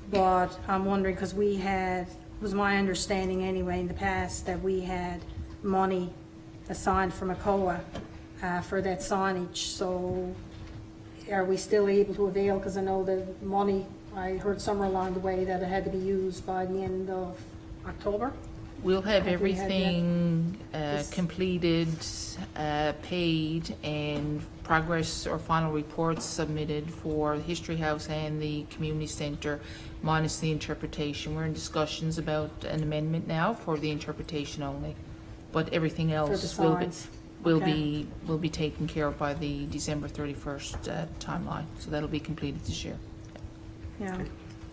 But I'm wondering, because we had, it was my understanding anyway in the past, that we had money assigned from COA for that signage. So are we still able to avail? Because I know the money, I heard somewhere along the way that it had to be used by the end of October. We'll have Have we had everything This- completed, paid, and progress or final reports submitted for the History House and the Community Centre, minus the interpretation. We're in discussions about an amendment now for the interpretation only, but everything else signs. Okay. will be taken care of by the December 31st timeline. So that'll be completed this year. Yeah.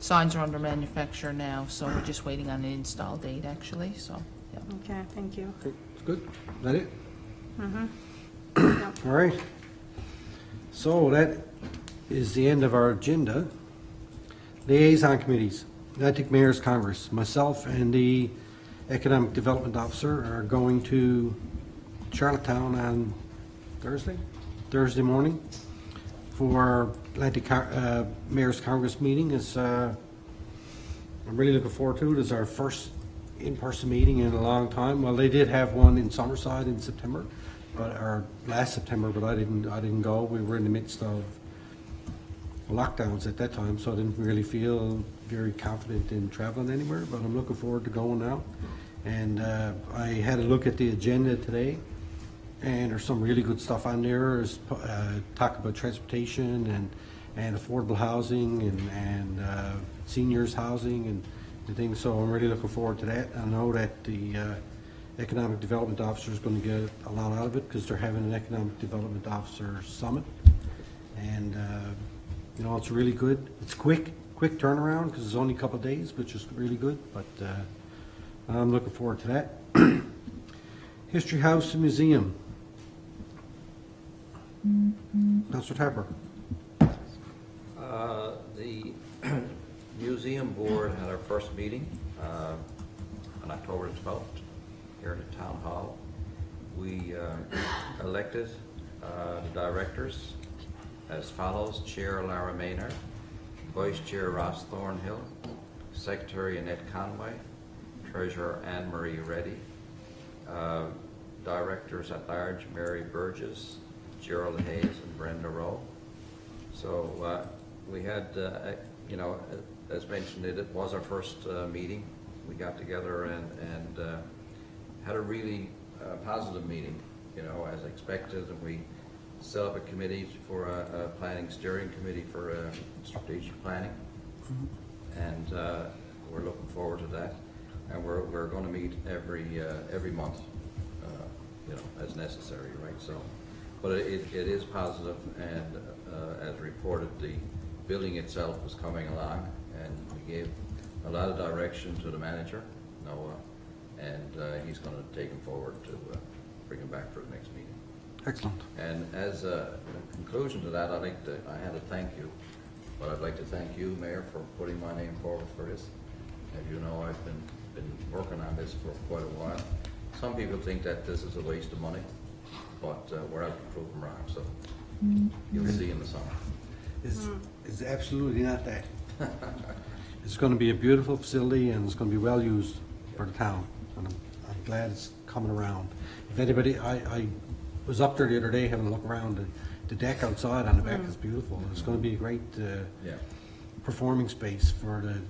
Signs are under manufacture now, so we're just waiting on an install date, actually, so, yeah. Okay, thank you. Okay, it's good. Is that it? Yeah. All right. So that is the end of our agenda. Liaison Committees, Atlantic Mayor's Congress. Myself and the Economic Development Officer are going to Charlottetown on Thursday morning for our Atlantic Mayor's Congress meeting. I'm really looking forward to it. It's our first in-person meeting in a long time. Well, they did have one in Summerside in September, or last September, but I didn't go. We were in the midst of lockdowns at that time, so I didn't really feel very confident in traveling anywhere, but I'm looking forward to going now. And I had a look at the agenda today, and there's some really good stuff on there. There's talk about transportation and affordable housing and seniors housing and things, so I'm really looking forward to that. I know that the Economic Development Officer is going to get a lot out of it, because they're having an Economic Development Officer Summit, and it's really good. It's quick turnaround, because it's only a couple of days, which is really good, but I'm looking forward to that. History House and Museum. Councillor Tapper. The museum board had our first meeting on October 12th here in the town hall. We elected the directors as follows: Chair Lara Maynard, Vice Chair Ross Thornhill, Secretary Annette Conway, Treasurer Anne Marie Reddy, Directors at Large Mary Burgess, Gerald Hayes, and Brenda Rowe. So we had, you know, as mentioned, it was our first meeting. We got together and had a really positive meeting, you know, as expected, and we set up a committee for a planning steering committee for strategic planning, and we're looking forward to that. And we're going to meet every month, you know, as necessary, right? So, but it is positive, and as reported, the building itself was coming along, and we gave a lot of direction to the manager, Noah, and he's going to take him forward to bring him back for the next meeting. Excellent. And as a conclusion to that, I had to thank you, but I'd like to thank you, Mayor, for putting my name forward for this. As you know, I've been working on this for quite a while. Some people think that this is a waste of money, but we're out to prove them wrong, so you'll see in the summer. It's absolutely not that. It's going to be a beautiful facility, and it's going to be well used for the town, and I'm glad it's coming around. If anybody, I was up there the other day having a look around, the deck outside on the back is beautiful. It's going to be a great performing space for the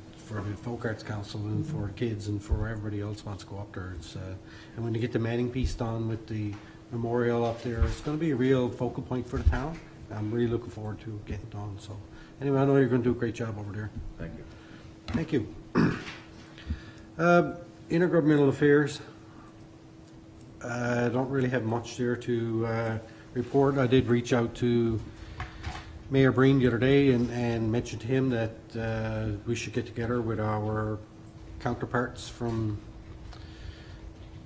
Folk Arts Council and for kids and for everybody else who wants to go up there. It's and when you get the Manning piece done with the memorial up there, it's going to be a real focal point for the town. I'm really looking forward to getting done. So anyway, I know you're going to do a great job over there. Thank you. Thank you. Intergovernmental Affairs. I don't really have much there to report. I did reach out to Mayor Breen the other day and mentioned to him that we should get together with our counterparts from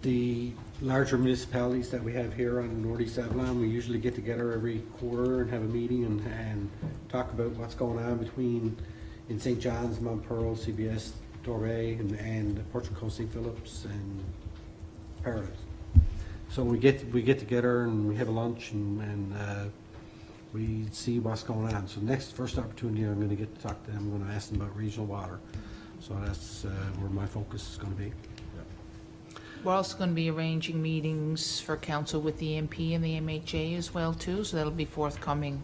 the larger municipalities that we have here on Northeast Avalon. We usually get together every quarter and have a meeting and talk about what's going on between in St. John's, Mount Pearl, CBS, Torbay, and Portrait Coast, St. Phillips, and Paradise. So we get together and we have a lunch and we see what's going on. So first opportunity, I'm going to get to talk to them. I'm going to ask them about regional water. So that's where my focus is going to be. We're also going to be arranging meetings for council with the MP and the MHA as well too, so that'll be forthcoming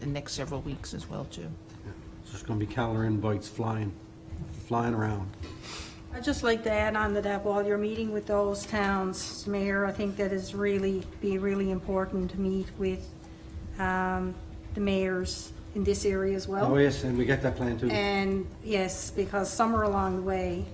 the next several weeks as well too. Yeah. So there's going to be calendar invites flying around. I'd just like to add on to that, while you're meeting with those towns, Mayor, I think that is really important to meet with the mayors in this area as well. Oh yes, and we get that plan too. And yes, because some are along the way,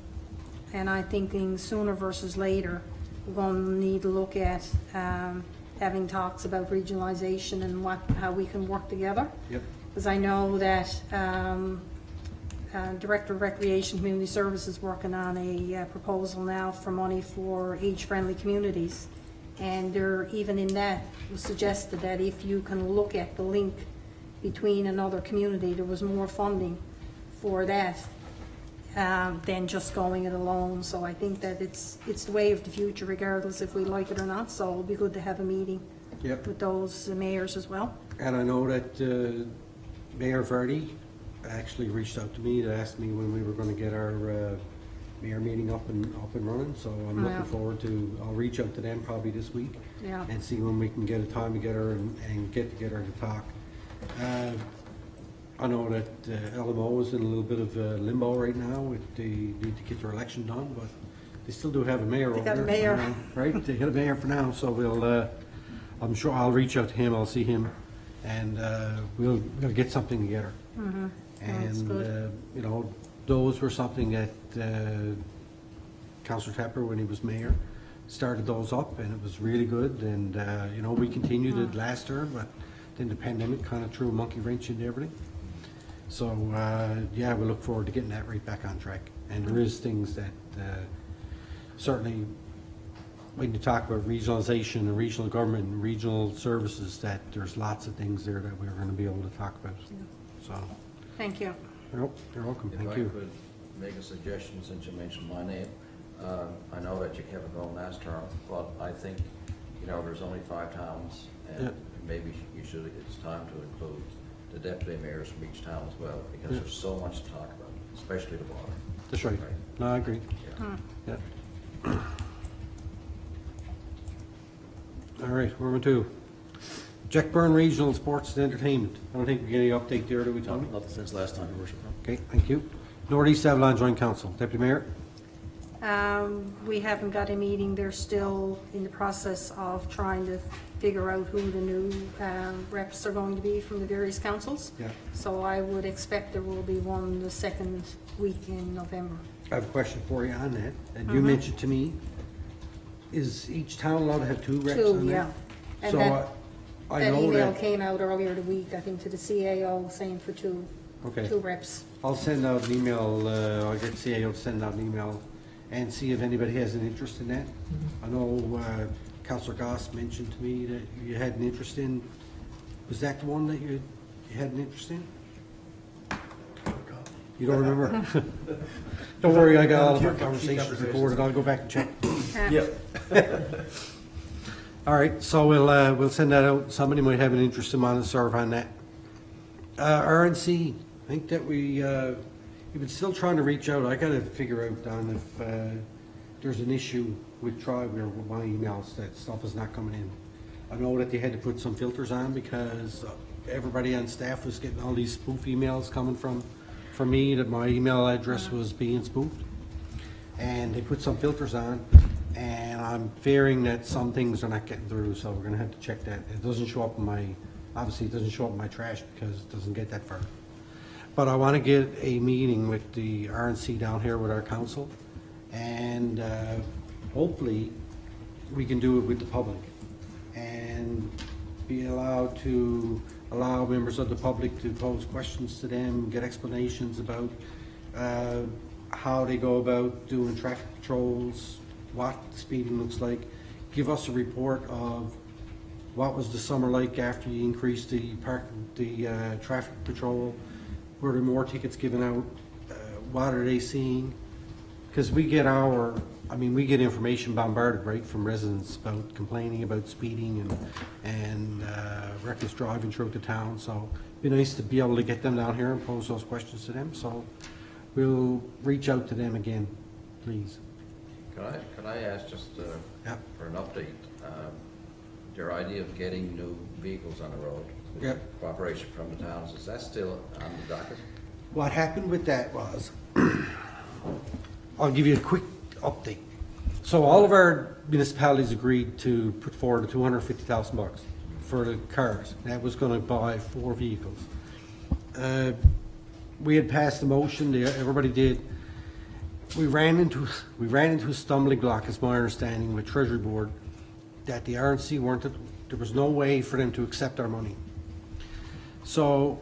and I'm thinking sooner versus later, we're going to need to look at having talks about regionalization and how we can work together. Yep. Because I know that Director of Recreation Community Services working on a proposal now for money for age-friendly communities. And there, even in that, was suggested that if you can look at the link between another community, there was more funding for that than just going it alone. So I think that it's the way of the future, regardless if we like it or not. So it'll be good to have a meeting with those mayors as well. And I know that Mayor Verdi actually reached out to me to ask me when we were going to get our mayor meeting up and running. So I'm looking forward to. I'll reach out to them probably this week and see when we can get a time together and get together to talk. I know that LMO is in a little bit of limbo right now. They need to get their election done, but they still do have a mayor over there. They got a mayor. Right? They got a mayor for now, so we'll. I'm sure I'll reach out to him. I'll see him, and we'll get something together. Mm-hmm. And you know, those were something that Councillor Tapper, when he was mayor, started those up, and it was really good. And you know, we continued it last term, but then the pandemic kind of threw a monkey wrench into everything. So yeah, we look forward to getting that right back on track. And there is things that certainly when you talk about regionalization and regional government and regional services, that there's lots of things there that we're going to be able to talk about. So, Thank you. you're welcome. If Thank I you. could make a suggestion, since you mentioned my name, I know that you kept it going last term, but I think, you know, there's only 5 towns, Yeah. and maybe it's time to include the deputy mayors from each town as well, because Yeah. there's so much to talk about, especially the water. That's right. No, I agree. Yeah. Yeah. All right, number 2. Jackburn Regional Sports and Entertainment. I don't think we get any update there, do we, Tommy? Nothing since last time, Your Worship. no. Okay, thank you. Northeast Avalon Joint Council. Deputy Mayor? We haven't got a meeting. They're still in the process of trying to figure out who the new reps are going to be from the various councils. Yeah. So I would expect there will be one the second week in November. I have a question for you on that. And you mentioned to me, is each town allowed to have 2 reps on Two, there? yeah. And So that I that know email that, came out earlier the week, I think, to the CAO saying for two okay. reps. I'll send out an email, I'll get CAO to send out an email and see if anybody has an interest in that. I know Councillor Goss mentioned to me that you had an interest in, was that the one that you had an interest in? You don't remember? Don't worry, I got all of our conversations recorded, I'll go back and check. All right, so we'll send that out. Somebody might have an interest in wanting to serve on that. RNC, I think that we've been still trying to reach out. I got to figure out, Don, if there's an issue with Tribe or with my emails that stuff is not coming in. I know that they had to put some filters on because everybody on staff was getting all these spoof emails coming from me that my email address was being spoofed. And they put some filters on, and I'm fearing that some things are not getting through, so we're gonna have to check that. It doesn't show up in my, obviously it doesn't show up in my trash because it doesn't get that far. But I wanna get a meeting with the RNC down here with our council, and hopefully we can do it with the public and be allowed to allow members of the public to pose questions to them, get explanations about how they go about doing traffic patrols, what speeding looks like, give us a report of what was the summer like after you increased the traffic patrol, were there more tickets given out, what are they seeing? Because we get we get information bombarded, right, from residents about complaining about speeding and reckless driving throughout the town, so it'd be nice to be able to get them down here and pose those questions to them, so we'll reach out to them again, please. Could I ask just Yep. for an update, your idea of getting new vehicles on the road, with Yep. cooperation from the towns, is that still on the docket? What happened with that was, I'll give you a quick update. So all of our municipalities agreed to put forward $250,000 for the cars. That was gonna buy 4 vehicles. We had passed the motion, everybody did. We ran into a stumbling block, is my understanding, with Treasury Board, that the RNC there was no way for them to accept our money. So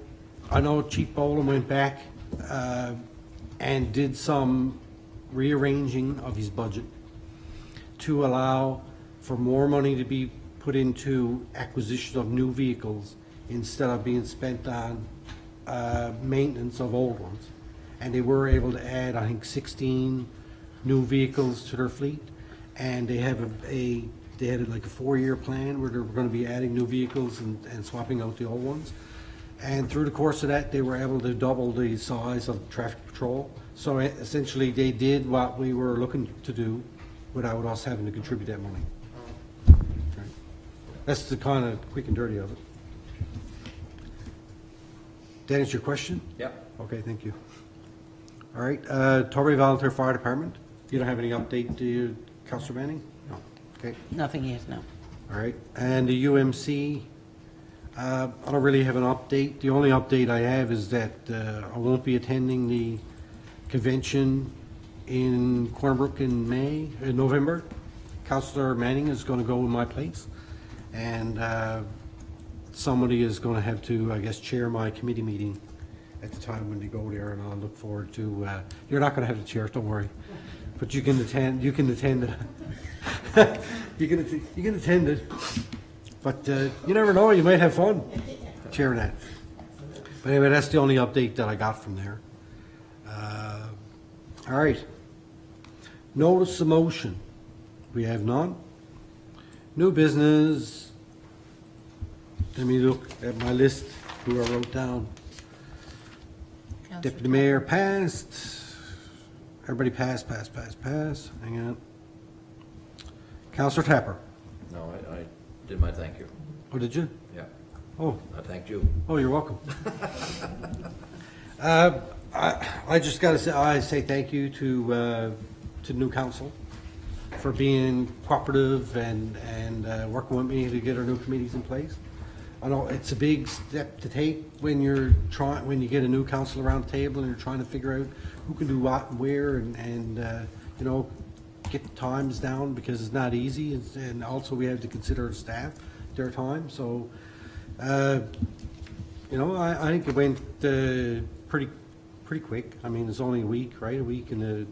I know Chief Boland went back and did some rearranging of his budget to allow for more money to be put into acquisition of new vehicles instead of being spent on maintenance of old ones. And they were able to add, I think, 16 new vehicles to their fleet, and they have they had like a 4-year plan where they were going to be adding new vehicles and swapping out the old ones. And through the course of that, they were able to double the size of traffic patrol. So essentially, they did what we were looking to do without us having to contribute that money. Right. That's the kind of quick and dirty of it. That answer your question? Yep. Okay, thank you. All right, Torbay Volunteer Fire Department, you don't have any update, do you, Councillor Manning? No. Okay, Nothing yet, no. all right. And the UMC, I don't really have an update. The only update I have is that I won't be attending the convention in Cornbrook in November. Councillor Manning is going to go in my place, and somebody is going to have to, I guess, chair my committee meeting at the time when they go there, and I'll look forward to, you're not going to have the chair, don't worry. But you can attend You can attend it, but you never know, you might have fun chairing that. But anyway, that's the only update that I got from there. All right. Notice of motion. We have none. New business. Let me look at my list, who I wrote down. Councillor Deputy Mayor passed. Everybody passed. Hang on. Councillor Tapper. No, I did my thank you. Oh, did you? Yeah, Oh, I thanked you. oh, you're welcome. I just got to say, I say thank you to new council for being cooperative and working with me to get our new committees in place. I know it's a big step to take when you get a new council around the table and you're trying to figure out who can do what and where and you know, get the times down, because it's not easy, and also we have to consider the staff, their time. So, you know, I think it went pretty quick. I mean, it's only a week, right? A week, and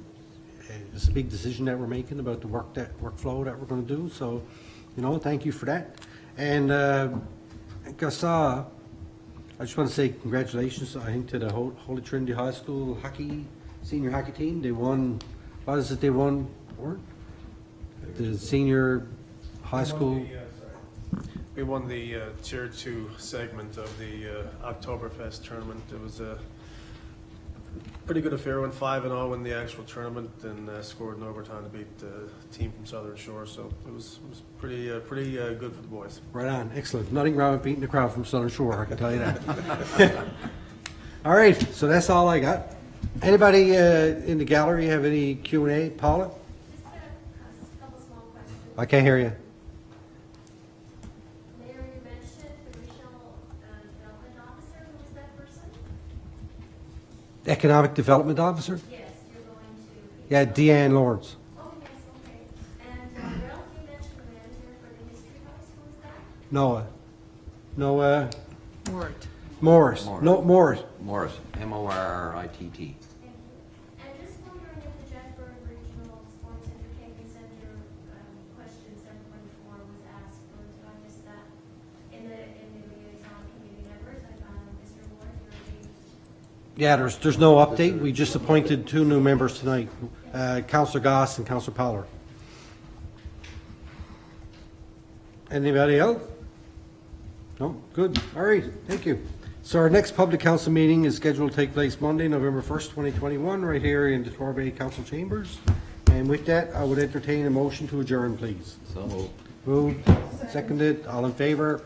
it's a big decision that we're making about the workflow that we're going to do. So, you know, thank you for that. And I just want to say congratulations, I think, to the Holy Trinity High School senior hockey team. They won. What is it? They won. The senior high school. We won the Tier 2 segment of the Oktoberfest tournament. It was a pretty good affair. Went 5-0 in the actual tournament and scored in overtime to beat the team from Southern Shore. So it was pretty good for the boys. Right on. Excellent. Nothing wrong with beating the crowd from Southern Shore, I can tell you that. All right. So that's all I got. Anybody in the gallery have any Q&A? Paula? Just a couple small questions. I can't hear you. Mayor, you mentioned the Regional Development Officer. Who is that person? Economic Development Officer? Yes, you're going to. Yeah, Deanne Lawrence. Oh, yes, okay. And Ralph, you mentioned the manager for the History House. Who is that? Noah. Word. Morris. No, Morris. Morris, Morritt. Thank you. And just wondering if the Jeffburg Regional Sports Entertainment Center question 7.4 was asked, or did I miss that? In the liaison committee members, I found Mr. Ward, you're engaged. Yeah, there's no update. We just appointed 2 new members tonight, Councillor Goss and Councillor Pollard. Anybody else? No? Good. All right. Thank you. So our next public council meeting is scheduled to take place Monday, November 1st, 2021, right here in the Torbay Council Chambers. And with that, I would entertain a motion to adjourn, please. So moved. Moved, seconded, all in favor?